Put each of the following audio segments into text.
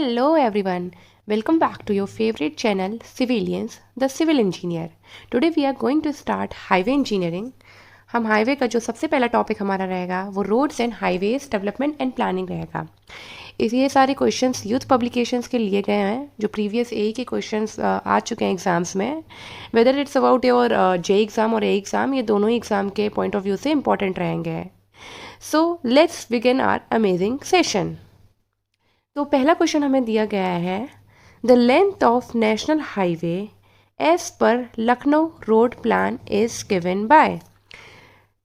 Hello everyone, welcome back to your favorite channel Civilians, the Civil Engineer. Today we are going to start highway engineering. हम highway का जो सबसे पहला topic हमारा रहेगा वो roads and highways development and planning रहेगा। ये सारे क्वेश्चंस यूथ पब्लिकेशंस के लिए गए हैं जो प्रीवियस ए के क्वेश्चंस आ चुके हैं एग्जाम्स में। Whether it's about your J exam और ए एग्ज़ाम, ये दोनों ही एग्ज़ाम के पॉइंट ऑफ व्यू से इंपॉर्टेंट रहेंगे। So let's begin our amazing session. तो पहला क्वेश्चन हमें दिया गया है, the length of national highway as पर Lucknow road plan is given by.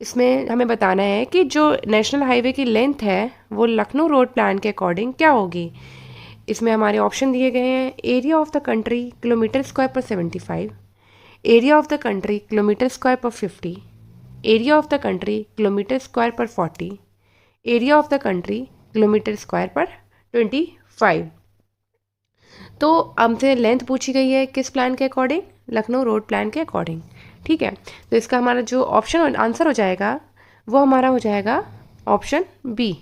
इसमें हमें बताना है कि जो नेशनल हाईवे की लेंथ है वो लखनऊ रोड प्लान के अकॉर्डिंग क्या होगी। इसमें हमारे ऑप्शन दिए गए हैं, area of the country kilometre square पर 75, area of the country kilometre square पर 50, area of the country kilometre square पर 40, area of the country kilometre square पर 25। तो हमसे लेंथ पूछी गई है किस प्लान के अकॉर्डिंग, लखनऊ रोड प्लान के अकॉर्डिंग। ठीक है, तो इसका हमारा जो ऑप्शन आंसर हो जाएगा वो हमारा हो जाएगा ऑप्शन बी।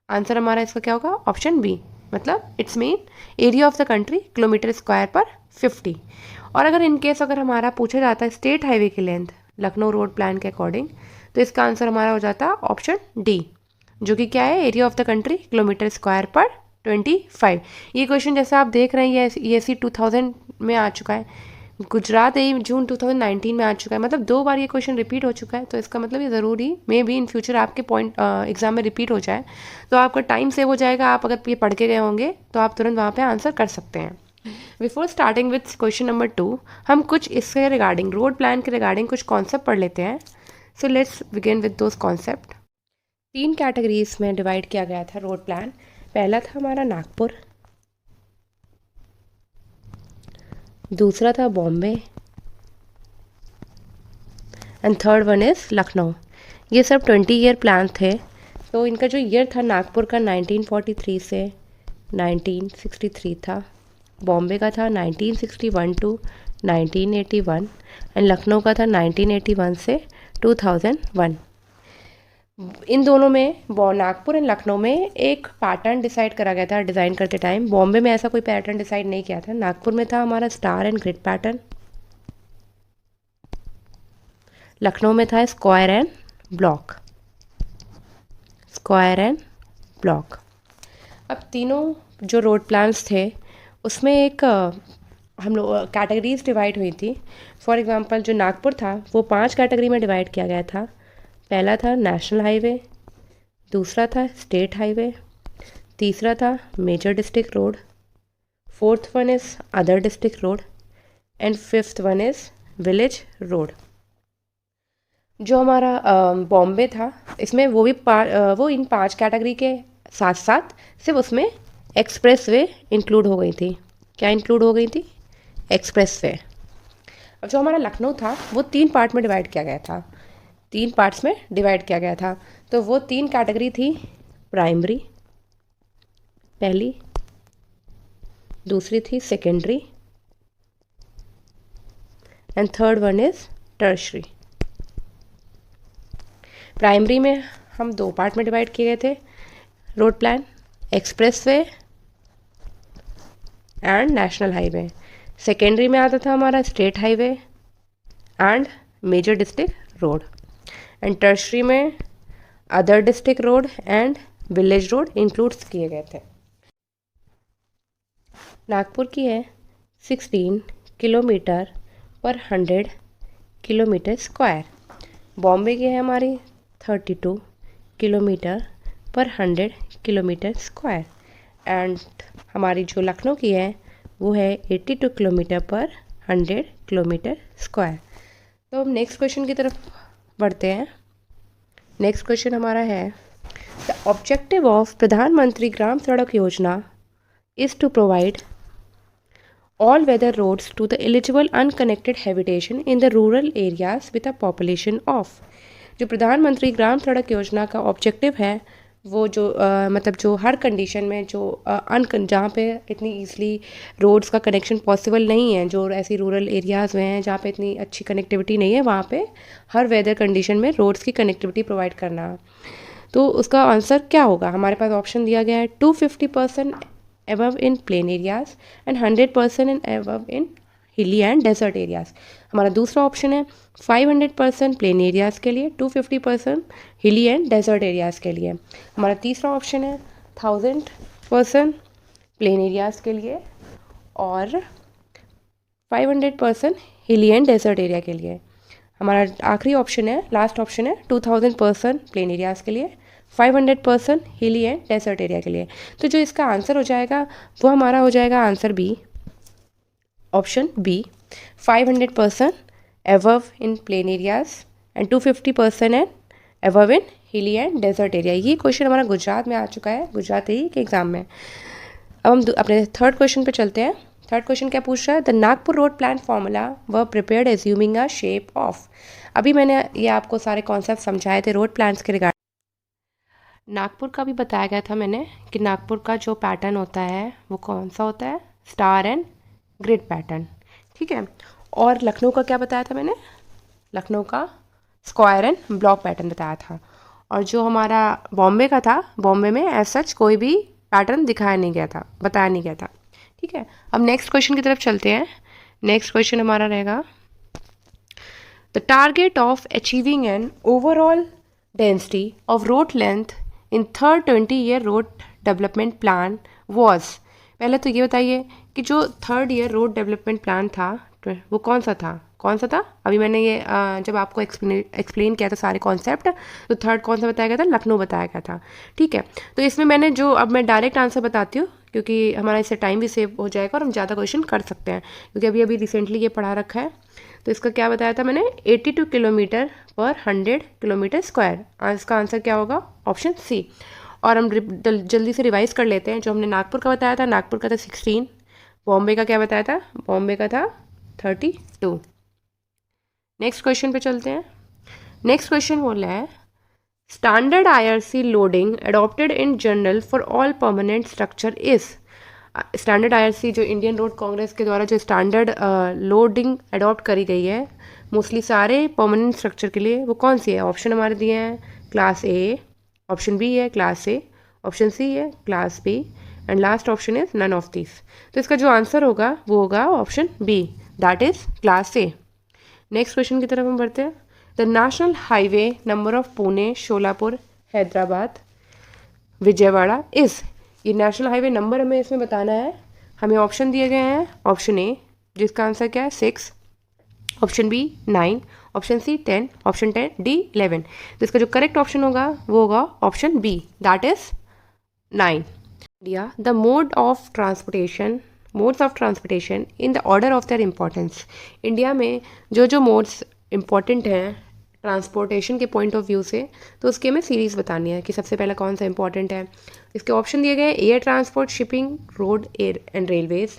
आंसर हमारा इसका क्या होगा, ऑप्शन बी। मतलब it's mean area of the country kilometre square पर 50। और अगर इनकेस अगर हमारा पूछा जाता है स्टेट हाईवे की लेंथ लखनऊ रोड प्लान के अकॉर्डिंग, तो इसका आंसर हमारा हो जाता ऑप्शन डी, जो कि क्या है, area of the country kilometre square पर 25। ये क्वेश्चन जैसे आप देख रहे हैं ये ESE 2000 में आ चुका है, गुजरात ए जून 2019 में आ चुका है। मतलब 2 बार ये क्वेश्चन रिपीट हो चुका है, तो इसका मतलब ये ज़रूरी मे बी इन फ्यूचर आपके पॉइंट एग्जाम में रिपीट हो जाए, तो आपका टाइम सेव हो जाएगा। आप अगर ये पढ़ के गए होंगे तो आप तुरंत वहाँ पे आंसर कर सकते हैं। Before starting with question number 2, हम कुछ इसके रिगार्डिंग रोड प्लान के रिगार्डिंग कुछ कॉन्सेप्ट पढ़ लेते हैं। सो let's begin with those concept. 3 categories में डिवाइड किया गया था रोड प्लान। पहला था हमारा नागपुर, दूसरा था Bombay and third one is Lucknow. ये सब 20 ईयर प्लान थे। तो इनका जो ईयर था नागपुर का 1943 से 1963 था, बॉम्बे का था 1961 टू 1981 एंड लखनऊ का था 1981 से 2001। इन दोनों में नागपुर एंड लखनऊ में एक पैटर्न डिसाइड करा गया था डिज़ाइन करते टाइम। बॉम्बे में ऐसा कोई पैटर्न डिसाइड नहीं किया था। नागपुर में था हमारा star and grid pattern, Lucknow में था square and block, square and block. अब तीनों जो रोड प्लान्स थे उसमें एक हम लोग कैटेगरीज डिवाइड हुई थी। फॉर एग्जांपल जो नागपुर था वो 5 कैटेगरी में डिवाइड किया गया था। पहला था नेशनल हाईवे, दूसरा था स्टेट हाईवे, तीसरा था major district road, fourth one is other district road and fifth one is village road. जो हमारा बॉम्बे था इसमें वो भी वो इन 5 कैटेगरी के साथ साथ सिर्फ उसमें एक्सप्रेस वे इंक्लूड हो गई थी। क्या इंक्लूड हो गई थी, एक्सप्रेस वे। अब जो हमारा लखनऊ था वो 3 पार्ट में डिवाइड किया गया था, 3 पार्ट्स में डिवाइड किया गया था। तो वो 3 कैटेगरी थी, प्राइमरी पहली, दूसरी थी secondary and third one is tertiary. Primary में हम 2 पार्ट में डिवाइड किए गए थे road plan, expressway and national highway. Secondary में आता था हमारा state highway and major district road and tertiary में other district road and village road includes किए गए थे। नागपुर की है 16 किलोमीटर पर 100 किलोमीटर स्क्वायर, बॉम्बे की है हमारी 32 किलोमीटर पर 100 किलोमीटर स्क्वायर एंड हमारी जो लखनऊ की है वो है 82 किलोमीटर पर 100 किलोमीटर स्क्वायर। तो हम नेक्स्ट क्वेश्चन की तरफ बढ़ते हैं। नेक्स्ट क्वेश्चन हमारा है, द ऑब्जेक्टिव ऑफ प्रधानमंत्री Gram Sadak Yojana is to provide all weather roads to the eligible unconnected habitation in the rural areas with a population of. जो प्रधानमंत्री ग्राम सड़क योजना का ऑब्जेक्टिव है वो जो मतलब जो हर कंडीशन में जो जहाँ पे इतनी ईजिली रोड्स का कनेक्शन पॉसिबल नहीं है, जो ऐसी रूरल एरियाज़ में हैं जहाँ पे इतनी अच्छी कनेक्टिविटी नहीं है, वहाँ पे हर वेदर कंडीशन में रोड्स की कनेक्टिविटी प्रोवाइड करना। तो उसका आंसर क्या होगा, हमारे पास ऑप्शन दिया गया है 250% above in plain areas and 100% in above in hilly and desert areas. हमारा दूसरा ऑप्शन है 500% प्लेन एरियाज़ के लिए, 250% हिली एंड डेजर्ट एरियाज़ के लिए. हमारा तीसरा ऑप्शन है 1000% प्लेन एरियाज़ के लिए और 500% हिली एंड डेजर्ट एरिया के लिए. हमारा आखिरी ऑप्शन है, लास्ट ऑप्शन है 2000% प्लेन एरियाज़ के लिए, 500% हिली एंड डेजर्ट एरिया के लिए. तो जो इसका आंसर हो जाएगा वो हमारा हो जाएगा answer B, option B, 500% above in plain areas and 250% and above in hilly and desert area. ये क्वेश्चन हमारा गुजरात में आ चुका है, गुजरात ही के एग्जाम में. अब हम अपने थर्ड क्वेश्चन पे चलते हैं. थर्ड क्वेश्चन क्या पूछ रहा है? The Nagpur road plan formula was prepared assuming a shape of. अभी मैंने ये आपको सारे कॉन्सेप्ट समझाए थे रोड प्लान्स के रिगार्डिंग. नागपुर का भी बताया गया था मैंने कि नागपुर का जो पैटर्न होता है वो कौन सा होता है, स्टार एंड ग्रिड पैटर्न, ठीक है. और लखनऊ का क्या बताया था मैंने, लखनऊ का स्क्वायर एंड ब्लॉक पैटर्न बताया था. और जो हमारा बॉम्बे का था, बॉम्बे में एज सच कोई भी पैटर्न दिखाया नहीं गया था, बताया नहीं गया था, ठीक है. अब नेक्स्ट क्वेश्चन की तरफ चलते हैं. नेक्स्ट क्वेश्चन हमारा रहेगा the target of achieving an overall density of road length in third 20-year road development plan was. पहले तो ये बताइए कि जो third year road development plan था वो कौन सा था. अभी मैंने ये जब आपको एक्सप्लेन किया था सारे कॉन्सेप्ट, तो थर्ड कौन सा बताया गया था, लखनऊ बताया गया था, ठीक है. तो इसमें मैंने जो, अब मैं डायरेक्ट आंसर बताती हूँ क्योंकि हमारा इससे टाइम भी सेव हो जाएगा और हम ज़्यादा क्वेश्चन कर सकते हैं, क्योंकि अभी रिसेंटली ये पढ़ा रखा है. तो इसका क्या बताया था मैंने, 82 किलोमीटर पर 100 किलोमीटर स्क्वायर. इसका आंसर क्या होगा, ऑप्शन सी. और हम जल्दी से रिवाइज कर लेते हैं. जो हमने नागपुर का बताया था, नागपुर का था 16. बॉम्बे का क्या बताया था, बॉम्बे का था 32. नेक्स्ट क्वेश्चन पे चलते हैं. नेक्स्ट क्वेश्चन बोल रहा है standard IRC loading adopted in general for all permanent structure is. Standard IRC जो इंडियन रोड कांग्रेस के द्वारा जो स्टैंडर्ड लोडिंग अडॉप्ट करी गई है मोस्टली सारे परमानेंट स्ट्रक्चर के लिए, वो कौन सी है. ऑप्शन हमारे दिए हैं क्लास ए, ऑप्शन बी है क्लास ए, ऑप्शन सी है class B and last option is none of this. तो इसका जो आंसर होगा वो होगा option B, that is class A. Next question की तरफ हम बढ़ते हैं. The national highway number of Pune, Sholapur, Hyderabad, Vijayawada is. ये नेशनल हाईवे नंबर हमें इसमें बताना है. हमें ऑप्शन दिए गए हैं, ऑप्शन ए जिसका आंसर क्या है 6, option B 9, option C 10, option D 11. तो इसका जो करेक्ट ऑप्शन होगा वो होगा option B, that is 9. India the modes of transportation in the order of their importance. India में जो मोड्स इम्पॉर्टेंट हैं ट्रांसपोर्टेशन के पॉइंट ऑफ व्यू से, तो उसकी हमें सीरीज़ बतानी है कि सबसे पहला कौन सा इंपॉर्टेंट है. इसके ऑप्शन दिए गए air transport, shipping, road, air and railways.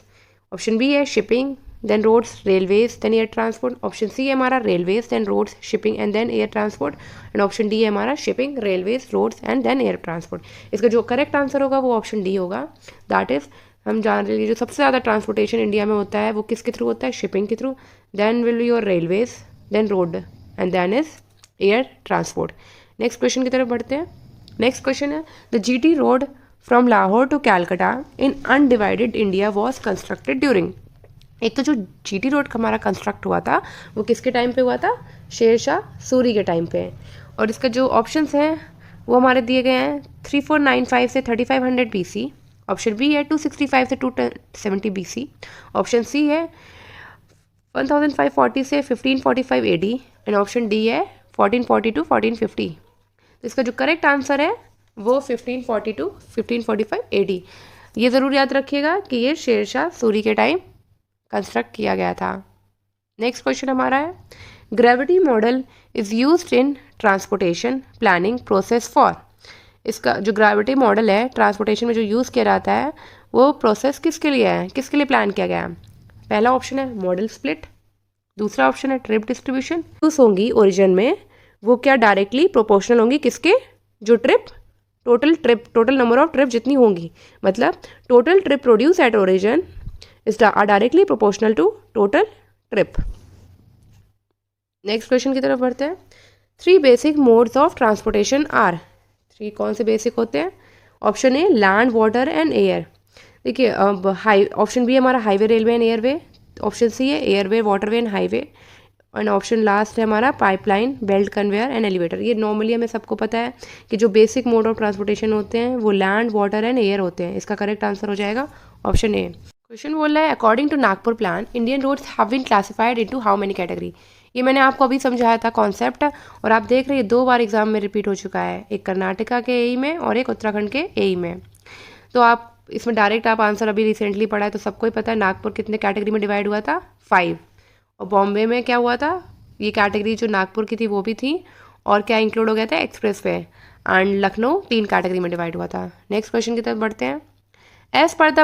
Option B है shipping, then roads, railways, then air transport. Option C है हमारा railways, then roads, shipping and then air transport. And option D है हमारा shipping, railways, roads and then air transport. इसका जो correct answer होगा वो option D होगा, that is. हम जान रहे जो सबसे ज़्यादा ट्रांसपोर्टेशन इंडिया में होता है वो किसके थ्रू होता है, शिपिंग के through, then will your railways, then road and then is air transport. Next question की तरफ बढ़ते हैं. नेक्स्ट क्वेश्चन है the GT road from Lahore to Calcutta in undivided India was constructed during. एक तो जो GT रोड हमारा कंस्ट्रक्ट हुआ था वो किसके टाइम पे हुआ था, शेरशाह सूरी के टाइम पे. और इसका जो ऑप्शंस हैं वो हमारे दिए गए हैं 3495 से 3500 BC. ऑप्शन बी है 265 से 270 BC. ऑप्शन सी है 1540 से 1545 AD एंड ऑप्शन डी है 1440 टू 1450. तो इसका जो करेक्ट आंसर है वो 1540 टू 1545 AD. ये ज़रूर याद रखिएगा कि ये शेरशाह सूरी के टाइम कंस्ट्रक्ट किया गया था. नेक्स्ट क्वेश्चन हमारा है gravity model is used in transportation planning process for. इसका जो ग्रेविटी मॉडल है ट्रांसपोर्टेशन में जो यूज़ किया जाता है वो प्रोसेस किसके लिए है, किसके लिए प्लान किया गया है. पहला ऑप्शन है मॉडल स्प्लिट, दूसरा ऑप्शन है ट्रिप डिस्ट्रीब्यूशन. यूज होंगी ओरिजिन में वो क्या डायरेक्टली प्रोपोर्शनल होंगी किसके, जो टोटल नंबर ऑफ ट्रिप जितनी होंगी, मतलब total trip produce at origin is are directly proportional to total trip. Next question की तरफ बढ़ते हैं. 3 basic modes of transportation are. 3 कौन से बेसिक होते हैं. Option A land, water and air. देखिए अब ऑप्शन बी हमारा highway, railway and airway, option C है airway, waterway and highway, and option last है हमारा pipeline, belt, conveyor and elevator. ये नॉर्मली हमें सबको पता है कि जो बेसिक मोड ऑफ ट्रांसपोर्टेशन होते हैं वो लैंड, वाटर एंड एयर होते हैं। इसका करेक्ट आंसर हो जाएगा ऑप्शन ए। क्वेश्चन बोल रहा है according to Nagpur plan Indian roads have been classified into how many category. ये मैंने आपको अभी समझाया था कॉन्सेप्ट, और आप देख रहे हैं 2 बार एग्जाम में रिपीट हो चुका है, एक कर्नाटका के एई में और एक उत्तराखंड के एई में। तो आप इसमें डायरेक्ट आप आंसर अभी रिसेंटली पढ़ा है तो सबको ही पता है नागपुर कितने कैटेगरी में डिवाइड हुआ था, 5। और बॉम्बे में क्या हुआ था, ये कैटेगरी जो नागपुर की थी वो भी थी, और क्या इंक्लूड हो गया था, express way. And Lucknow 3 category में डिवाइड हुआ था। नेक्स्ट क्वेश्चन की तरफ बढ़ते हैं। एज पर the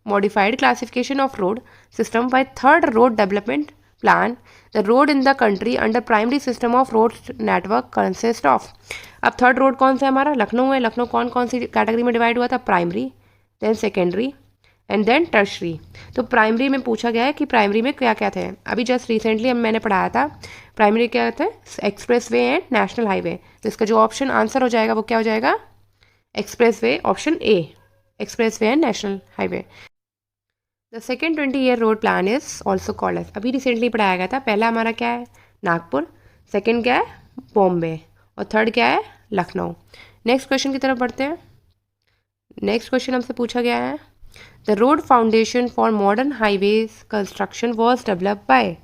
modified classification of road system by third road development plan, the road in the country under primary system of road network consist of। अब third road कौन सा है हमारा, लखनऊ है। लखनऊ कौन कौन सी कैटेगरी में डिवाइड हुआ था, primary, then secondary and then tertiary. तो प्राइमरी में पूछा गया है कि प्राइमरी में क्या क्या थे। अभी जस्ट रिसेंटली मैंने पढ़ाया था प्राइमरी क्या थे, express way and national highway. तो इसका जो ऑप्शन आंसर हो जाएगा वो क्या हो जाएगा, expressway, option A, expressway and national highway. The second 20-year road plan is also called as, अभी रिसेंटली पढ़ाया गया था। पहला हमारा क्या है, नागपुर, सेकेंड क्या है, बॉम्बे, और थर्ड क्या है, लखनऊ। नेक्स्ट क्वेश्चन की तरफ बढ़ते हैं। नेक्स्ट क्वेश्चन हमसे पूछा गया है the road foundation for modern highways construction was develop by.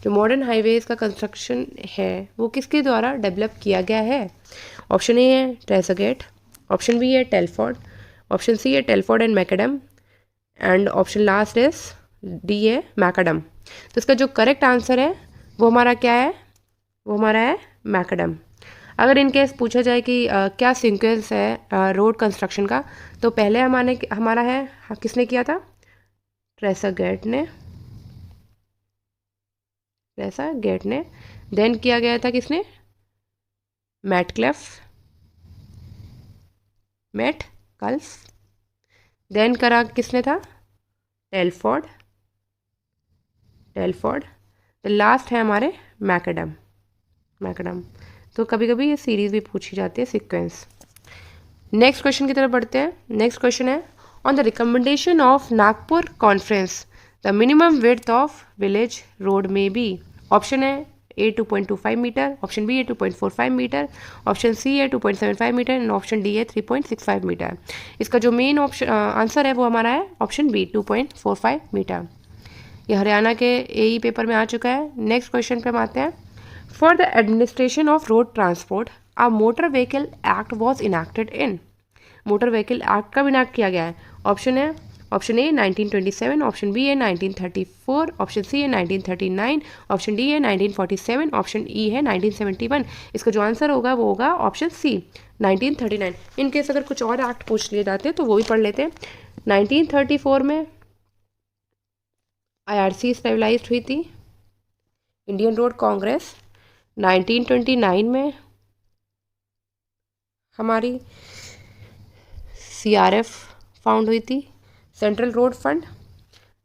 जो मॉडर्न हाईवेज का कंस्ट्रक्शन है वो किसके द्वारा डेवलप किया गया है। ऑप्शन ए है ट्रेसगेट, ऑप्शन बी है टेलफोर्ड, ऑप्शन सी है Telford and McAdam, and option last is D है मैकडम। तो इसका जो करेक्ट आंसर है वो हमारा क्या है, वो हमारा है मैकडम। अगर इन केस पूछा जाए कि क्या सीक्वेंस है रोड कंस्ट्रक्शन का, तो पहले हमारा है किसने किया था, ट्रेसगेट ने, देन किया गया था किसने, मेटकल्फ, देन करा किसने था, टेलफोर्ड, तो लास्ट है हमारे मैकडम। तो कभी कभी ये सीरीज भी पूछी जाती है, सीक्वेंस। नेक्स्ट क्वेश्चन की तरफ बढ़ते हैं। नेक्स्ट क्वेश्चन है on the recommendation of Nagpur conference the minimum width of village road में बी। ऑप्शन है ए 2.25 मीटर, ऑप्शन बी है 2.45 मीटर, ऑप्शन सी है 2.75 मीटर एंड ऑप्शन डी है 3.65 मीटर। इसका जो मेन ऑप्शन आंसर है वो हमारा है ऑप्शन बी 2.45 मीटर। ये हरियाणा के एई पेपर में आ चुका है। नेक्स्ट क्वेश्चन पे हम आते हैं। For the administration of road transport a motor vehicle act was enacted in. Motor vehicle act कब इनैक्ट किया गया है। ऑप्शन है ऑप्शन ए 1927, ऑप्शन बी है 1934, ऑप्शन सी है 1939, ऑप्शन डी है 1947, ऑप्शन ई है 1971। इसका जो आंसर होगा वो होगा ऑप्शन सी 1939। इन केस अगर कुछ और एक्ट पूछ लिए जाते तो वो भी पढ़ लेते हैं। 1934 में IRC स्टेबलाइज्ड हुई थी, इंडियन रोड कांग्रेस। 1929 में हमारी CRF फाउंड हुई थी, सेंट्रल रोड फंड।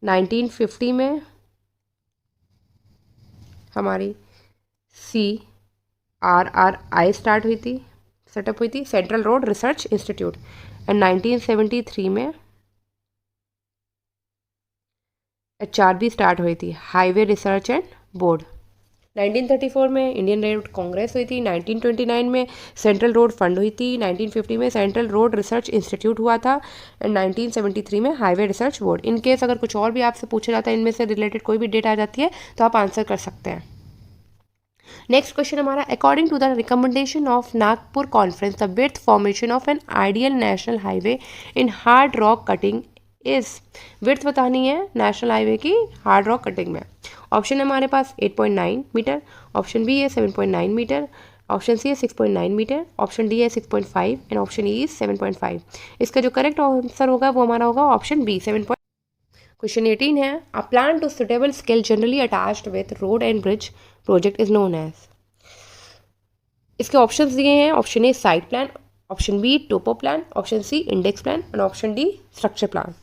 1950 में हमारी CRRI स्टार्ट हुई थी, सेटअप हुई थी, central road research institute. And 1973 में HRB स्टार्ट हुई थी, हाईवे रिसर्च एंड बोर्ड। 1934 में इंडियन रोड कांग्रेस हुई थी, 1929 में सेंट्रल रोड फंड हुई थी, 1950 में सेंट्रल रोड रिसर्च इंस्टीट्यूट हुआ था, एंड 1973 में highway research board. In case अगर कुछ और भी आपसे पूछा जाता है, इनमें से रिलेटेड कोई भी डेट आ जाती है तो आप आंसर कर सकते हैं। नेक्स्ट क्वेश्चन हमारा according to the recommendation of Nagpur conference the width formation of an ideal national highway in hard rock cutting is. Width बतानी है नेशनल हाईवे की हार्ड रॉक कटिंग में। ऑप्शन है हमारे पास 8.9 मीटर, ऑप्शन बी है 7.9 metre, option C है 6.9 metre, option D है 6.5 and option E 7.5। इसका जो करेक्ट आंसर होगा वो हमारा होगा ऑप्शन बी 7. क्वेश्चन 18 है a plan to suitable scale generally attached with road and bridge project is known as. इसके ऑप्शंस दिए हैं, option A site plan, option B topo plan, option C index plan and option D structure plan.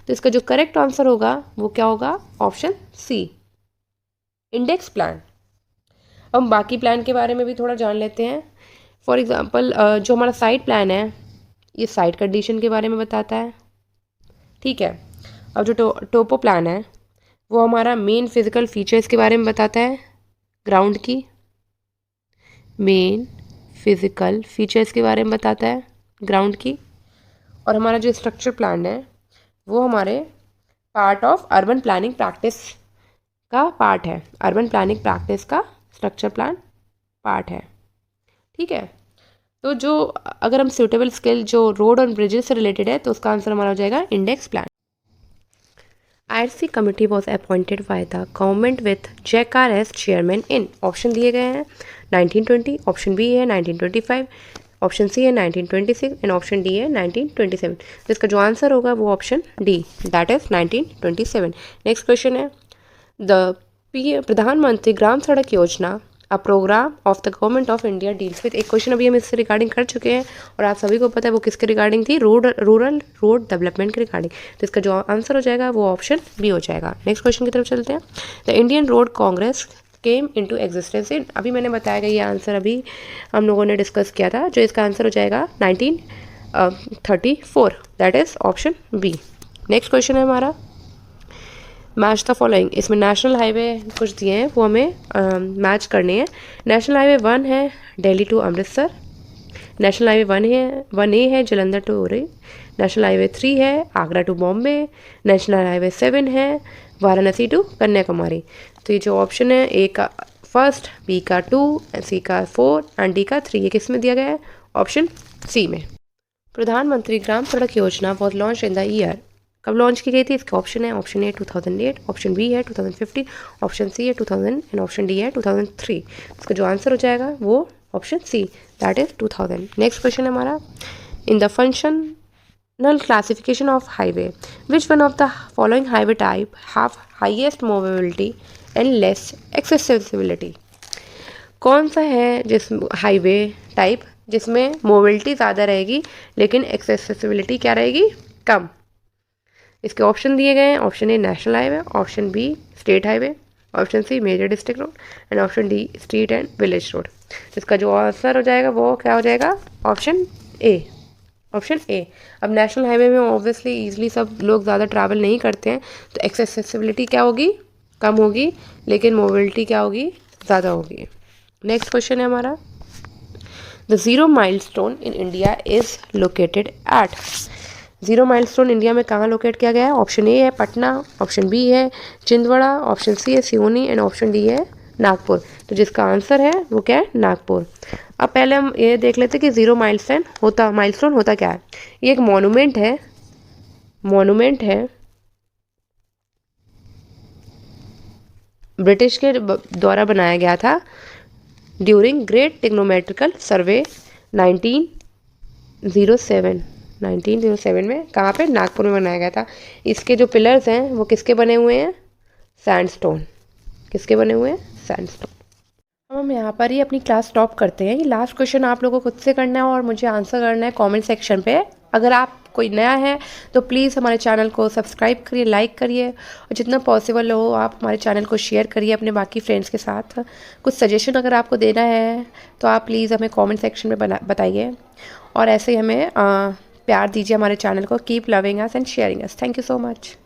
तो इसका जो correct answer होगा वो क्या होगा, ऑप्शन सी इंडेक्स प्लान। अब बाकी प्लान के बारे में भी थोड़ा जान लेते हैं। फॉर एग्जांपल जो हमारा साइट प्लान है ये साइट कंडीशन के बारे में बताता है, ठीक है। अब जो टोपो प्लान है वो हमारा मेन फिजिकल फीचर्स के बारे में बताता है, ग्राउंड की मेन फिजिकल फीचर्स के बारे में बताता है, ग्राउंड की। और हमारा जो स्ट्रक्चर प्लान है वो हमारे part of urban planning practice का पार्ट है, अर्बन प्लानिंग प्रैक्टिस का स्ट्रक्चर प्लान पार्ट है। ठीक है। तो जो अगर हम सूटेबल स्किल जो रोड और ब्रिजेस से रिलेटेड है तो उसका आंसर हमारा हो जाएगा index plan. IRC committee was appointed by the government with JCAR as chairman in, option दिए गए हैं 1920, ऑप्शन बी है 1925, ऑप्शन सी है 1926 एंड ऑप्शन डी है 1927। तो इसका जो आंसर होगा वो option D, that is 1927। Next question है, the Pradhan Mantri Gram Sadak Yojana a program of the government of India deals with, एक क्वेश्चन अभी हम इससे रिगार्डिंग कर चुके हैं और आप सभी को पता है वो किसके रिगार्डिंग थी, रूरल रोड डेवलपमेंट के रिगार्डिंग। तो इसका जो आंसर हो जाएगा वो ऑप्शन बी हो जाएगा। नेक्स्ट क्वेश्चन की तरफ चलते हैं। The Indian road Congress came into existence in, अभी मैंने बताया कि ये आंसर अभी हम लोगों ने डिस्कस किया था, जो इसका आंसर हो जाएगा 1934, that is option B. Next question है हमारा, मैच द फॉलोइंग, इसमें नेशनल हाईवे कुछ दिए हैं वो हमें मैच करने हैं। नेशनल हाईवे 1 है Delhi to Amritsar, national highway 1A है Jalandhar to Uri, national highway 3 है Agra to Bombay, national highway 7 है वाराणसी टू कन्याकुमारी। तो ये जो ऑप्शन है ए का फर्स्ट, बी का 2, सी का 4 एंड डी का 3, ये किस में दिया गया है, ऑप्शन सी में। प्रधानमंत्री ग्राम सड़क योजना was launch in the year, कब लॉन्च की गई थी, इसका ऑप्शन है ऑप्शन ए 2008, ऑप्शन बी है 2015, ऑप्शन सी है 2000 एंड ऑप्शन डी है 2003। इसका जो आंसर हो जाएगा वो option C, that is 2000। Next question है हमारा, in the functional classification of highway which one of the following highway type have highest mobility and less accessibility, कौन सा है जिस हाईवे टाइप जिसमें मोबिलिटी ज़्यादा रहेगी लेकिन एक्सेसिबिलिटी क्या रहेगी, कम। इसके ऑप्शन दिए गए हैं, option A national highway, option B state highway, option C major district road and option D street and village road. इसका जो आंसर हो जाएगा वो क्या हो जाएगा, ऑप्शन ए, ऑप्शन ए। अब नेशनल हाईवे में ऑब्वियसली ईजिली सब लोग ज़्यादा ट्रैवल नहीं करते हैं तो एक्सेसिबिलिटी क्या होगी, कम होगी, लेकिन मोबिलिटी क्या होगी, ज़्यादा होगी। नेक्स्ट क्वेश्चन है हमारा, the zero milestone in India is located at, zero milestone India में कहाँ लोकेट किया गया है, ऑप्शन ए है पटना, ऑप्शन बी है छिंदवाड़ा, ऑप्शन सी है सिवनी एंड ऑप्शन डी है नागपुर। तो जिसका आंसर है वो क्या है, नागपुर। अब पहले हम ये देख लेते हैं कि जीरो माइलस्टोन होता क्या है। ये एक मॉन्यूमेंट है ब्रिटिश के द्वारा बनाया गया था ड्यूरिंग ग्रेट टेक्नोमेट्रिकल सर्वे 1907 में, कहाँ पे, नागपुर में बनाया गया था। इसके जो पिलर्स हैं वो किसके बने हुए हैं, सैंडस्टोन, किसके बने हुए हैं, सैंडस्टोन। अब हम यहाँ पर ही अपनी क्लास स्टॉप करते हैं। ये लास्ट क्वेश्चन आप लोगों को खुद से करना है और मुझे आंसर करना है कमेंट सेक्शन पे। अगर आप कोई नया है तो प्लीज़ हमारे चैनल को सब्सक्राइब करिए, लाइक करिए और जितना पॉसिबल हो आप हमारे चैनल को शेयर करिए अपने बाकी फ्रेंड्स के साथ। कुछ सजेशन अगर आपको देना है तो आप प्लीज़ हमें कमेंट सेक्शन में बताइए और ऐसे ही हमें प्यार दीजिए हमारे चैनल को। Keep loving us and sharing us. Thank you so much.